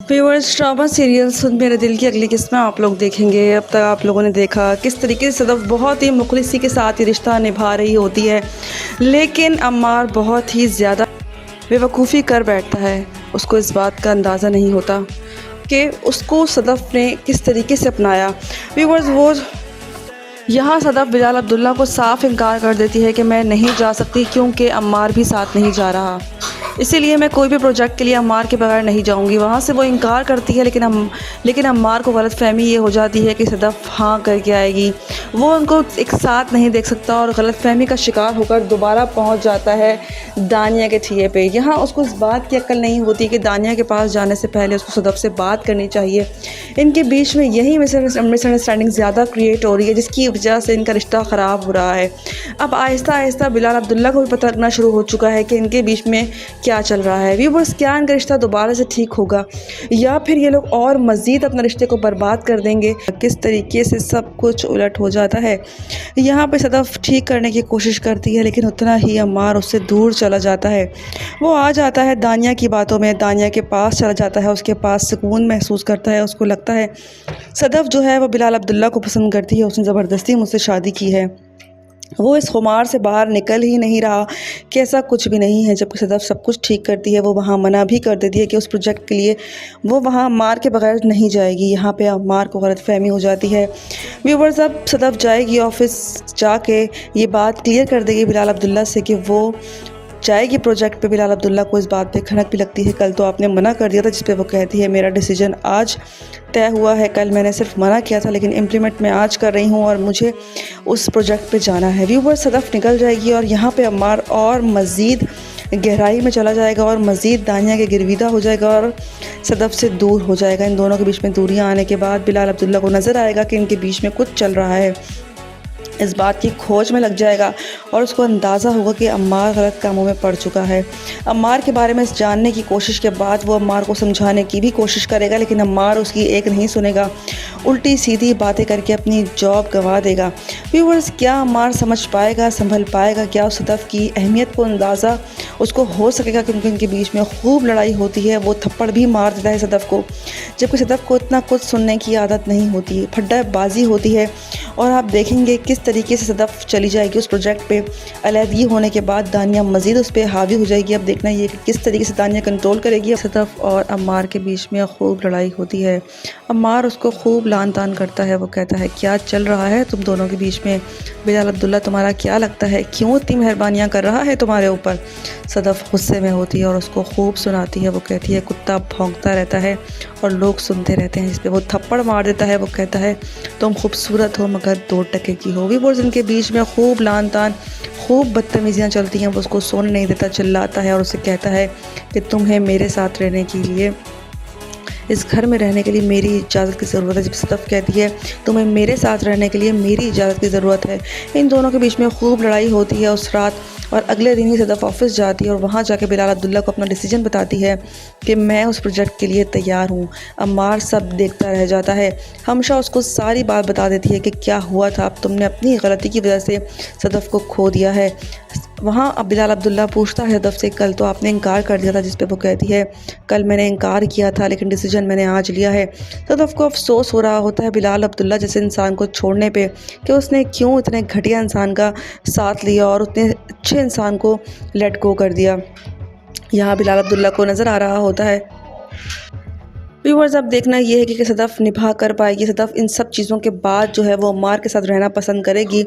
Viewers, drama serial सुन मेरे दिल की अगली किस्में आप लोग देखेंगे। अब तक आप लोगों ने देखा किस तरीके से सदफ बहुत ही मुखलिसी के साथ ये रिश्ता निभा रही होती है, लेकिन अम्मार बहुत ही ज़्यादा बेवकूफ़ी कर बैठता है। उसको इस बात का अंदाज़ा नहीं होता कि उसको सदफ ने किस तरीके से अपनाया। व्यूअर्स, वो यहाँ सदफ बिलाल अब्दुल्ला को साफ इनकार कर देती है कि मैं नहीं जा सकती क्योंकि अम्मार भी साथ नहीं जा रहा, इसीलिए मैं कोई भी प्रोजेक्ट के लिए अम्मार के बगैर नहीं जाऊंगी। वहाँ से वो इनकार करती है, लेकिन अम्मार को गलतफहमी ये हो जाती है कि सदफ हाँ करके आएगी। वो उनको एक साथ नहीं देख सकता और गलतफहमी का शिकार होकर दोबारा पहुँच जाता है दानिया के ठिये पे। यहाँ उसको इस बात की अक्ल नहीं होती कि दानिया के पास जाने से पहले उसको सदफ से बात करनी चाहिए। इनके बीच में यही मिसअंडरस्टैंडिंग ज़्यादा क्रिएट हो रही है, जिसकी वजह से इनका रिश्ता ख़राब हो रहा है। अब आहिस्ता आहिस्ता बिलाल अब्दुल्ला को भी पता लगना शुरू हो चुका है कि इनके बीच में क्या चल रहा है। व्यूअर्स, क्या इनका रिश्ता दोबारा से ठीक होगा या फिर ये लोग और मज़ीद अपने रिश्ते को बर्बाद कर देंगे? किस तरीके से सब कुछ उलट हो जाता है। यहाँ पे सदफ ठीक करने की कोशिश करती है, लेकिन उतना ही अम्मार उससे दूर चला जाता है। वो आ जाता है दानिया की बातों में, दानिया के पास चला जाता है, उसके पास सुकून महसूस करता है। उसको लगता है सदफ जो है वो बिलाल अब्दुल्ला को पसंद करती है, उसने ज़बरदस्ती मुझसे शादी की है। वो इस खुमार से बाहर निकल ही नहीं रहा कि ऐसा कुछ भी नहीं है। जबकि सदफ सब कुछ ठीक करती है, वो वहाँ मना भी कर देती है कि उस प्रोजेक्ट के लिए वो वहाँ अम्मार के बगैर नहीं जाएगी। यहाँ पे अम्मार को गलतफहमी हो जाती है। व्यूअर्स, अब सदफ जाएगी ऑफिस, जाके ये बात क्लियर कर देगी बिलाल अब्दुल्ला से कि वो जाएगी प्रोजेक्ट पे। बिलाल अब्दुल्ला को इस बात पे खनक भी लगती है, कल तो आपने मना कर दिया था, जिस पे वो कहती है मेरा डिसीजन आज तय हुआ है, कल मैंने सिर्फ मना किया था लेकिन इम्प्लीमेंट मैं आज कर रही हूँ और मुझे उस प्रोजेक्ट पे जाना है। व्यूअर्स, सदफ निकल जाएगी और यहाँ पे अम्मार और मज़ीद गहराई में चला जाएगा और मज़ीद दानिया के गिरविदा हो जाएगा और सदफ से दूर हो जाएगा। इन दोनों के बीच में दूरियाँ आने के बाद बिलाल अब्दुल्ला को नज़र आएगा कि इनके बीच में कुछ चल रहा है। इस बात की खोज में लग जाएगा और उसको अंदाज़ा होगा कि अम्मार गलत कामों में पड़ चुका है। अम्मार के बारे में जानने की कोशिश के बाद वो अम्मार को समझाने की भी कोशिश करेगा, लेकिन अम्मार उसकी एक नहीं सुनेगा, उल्टी सीधी बातें करके अपनी जॉब गंवा देगा। व्यूअर्स, क्या अम्मार समझ पाएगा, संभल पाएगा? क्या उस सदफ की अहमियत को अंदाज़ा उसको हो सकेगा? क्योंकि उनके बीच में खूब लड़ाई होती है। वो थप्पड़ भी मार देता है सदफ को, जबकि सदफ को इतना कुछ सुनने की आदत नहीं होती है। फड्डाबाजी होती है और आप देखेंगे किस तरीके से सदफ चली जाएगी उस प्रोजेक्ट पे। अलहदगी होने के बाद दानिया मज़ीद उस पर हावी हो जाएगी। अब देखना ये कि किस तरीके से दानिया कंट्रोल करेगी। सदफ और अम्मार के बीच में खूब लड़ाई होती है। अम्मार उसको खूब लान तान करता है। वो कहता है क्या चल रहा है तुम दोनों के बीच में? बिलाल अब्दुल्ला, तुम्हारा क्या लगता है, क्यों इतनी मेहरबानियाँ कर रहा है तुम्हारे ऊपर? सदफ गुस्से में होती है और उसको खूब सुनाती है। वो कहती है कुत्ता भौंकता रहता है और लोग सुनते रहते हैं। जिस पे वो थप्पड़ मार देता है। वो कहता है तुम खूबसूरत हो मगर 2 टके की हो। भी वो इनके बीच में खूब लान तान, खूब बदतमीजियाँ चलती हैं। वो उसको सोने नहीं देता, चिल्लाता है और उसे कहता है कि तुम्हें मेरे साथ रहने के लिए, इस घर में रहने के लिए मेरी इजाज़त की ज़रूरत है। जब सदफ कहती है तुम्हें मेरे साथ रहने के लिए मेरी इजाज़त की ज़रूरत है। इन दोनों के बीच में खूब लड़ाई होती है उस रात, और अगले दिन ही सदफ ऑफिस जाती है और वहाँ जाके बिलाल अब्दुल्ला को अपना डिसीजन बताती है कि मैं उस प्रोजेक्ट के लिए तैयार हूँ। अम्मार सब देखता रह जाता है। हमशा उसको सारी बात बता देती है कि क्या हुआ था, अब तुमने अपनी गलती की वजह से सदफ को खो दिया है। वहाँ अब बिलाल अब्दुल्ला पूछता है सदफ से कल तो आपने इनकार कर दिया था, जिस पे वो कहती है कल मैंने इनकार किया था लेकिन डिसीजन मैंने आज लिया है। सदफ को अफसोस हो रहा होता है बिलाल अब्दुल्ला जैसे इंसान को छोड़ने पे कि उसने क्यों इतने घटिया इंसान का साथ लिया और उतने अच्छे इंसान को लेट गो कर दिया। यहाँ बिलाल अब्दुल्ला को नज़र आ रहा होता है। व्यूअर्स, अब देखना ये है कि सदफ निभा कर पाएगी। सदफ इन सब चीज़ों के बाद जो है वो अम्मार के साथ रहना पसंद करेगी।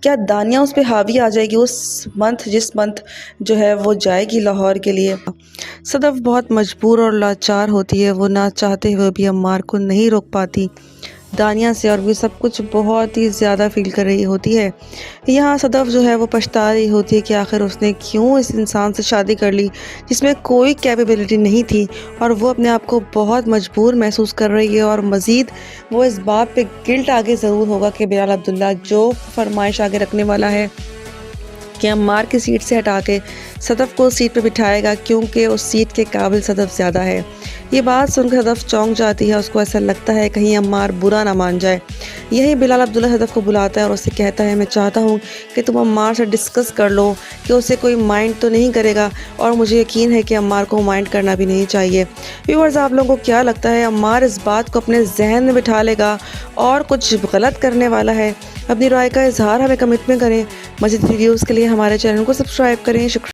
क्या दानिया उस पर हावी आ जाएगी उस मंथ, जिस मंथ जो है वो जाएगी लाहौर के लिए? सदफ बहुत मजबूर और लाचार होती है। वो ना चाहते हुए भी अम्मार को नहीं रोक पाती दानिया से, और वो सब कुछ बहुत ही ज़्यादा फील कर रही होती है। यहाँ सदफ जो है वो पछता रही होती है कि आखिर उसने क्यों इस इंसान से शादी कर ली जिसमें कोई कैपेबिलिटी नहीं थी, और वो अपने आप को बहुत मजबूर महसूस कर रही है। और मज़ीद वो इस बात पे गिल्ट आगे ज़रूर होगा कि बिलाल अब्दुल्ला जो फरमाइश आगे रखने वाला है कि अम्मार की सीट से हटा के सदफ को सीट पे बिठाएगा, क्योंकि उस सीट के काबिल सदफ ज़्यादा है। ये बात सुनकर सदफ चौंक जाती है। उसको ऐसा लगता है कहीं अम्मार बुरा ना मान जाए, यही बिलाल अब्दुल्ला सदफ़ को बुलाता है और उससे कहता है, मैं चाहता हूँ कि तुम अम्मार से डिस्कस कर लो कि उसे कोई माइंड तो नहीं करेगा, और मुझे यकीन है कि अम्मार को माइंड करना भी नहीं चाहिए। व्यूअर्स, आप लोगों को क्या लगता है, अम्मार इस बात को अपने जहन में बिठा लेगा और कुछ गलत करने वाला है? अपनी राय का इजहार हमें कमेंट में करें। मज़ीद वीडियोज़ के लिए हमारे चैनल को सब्सक्राइब करें। शुक्रिया।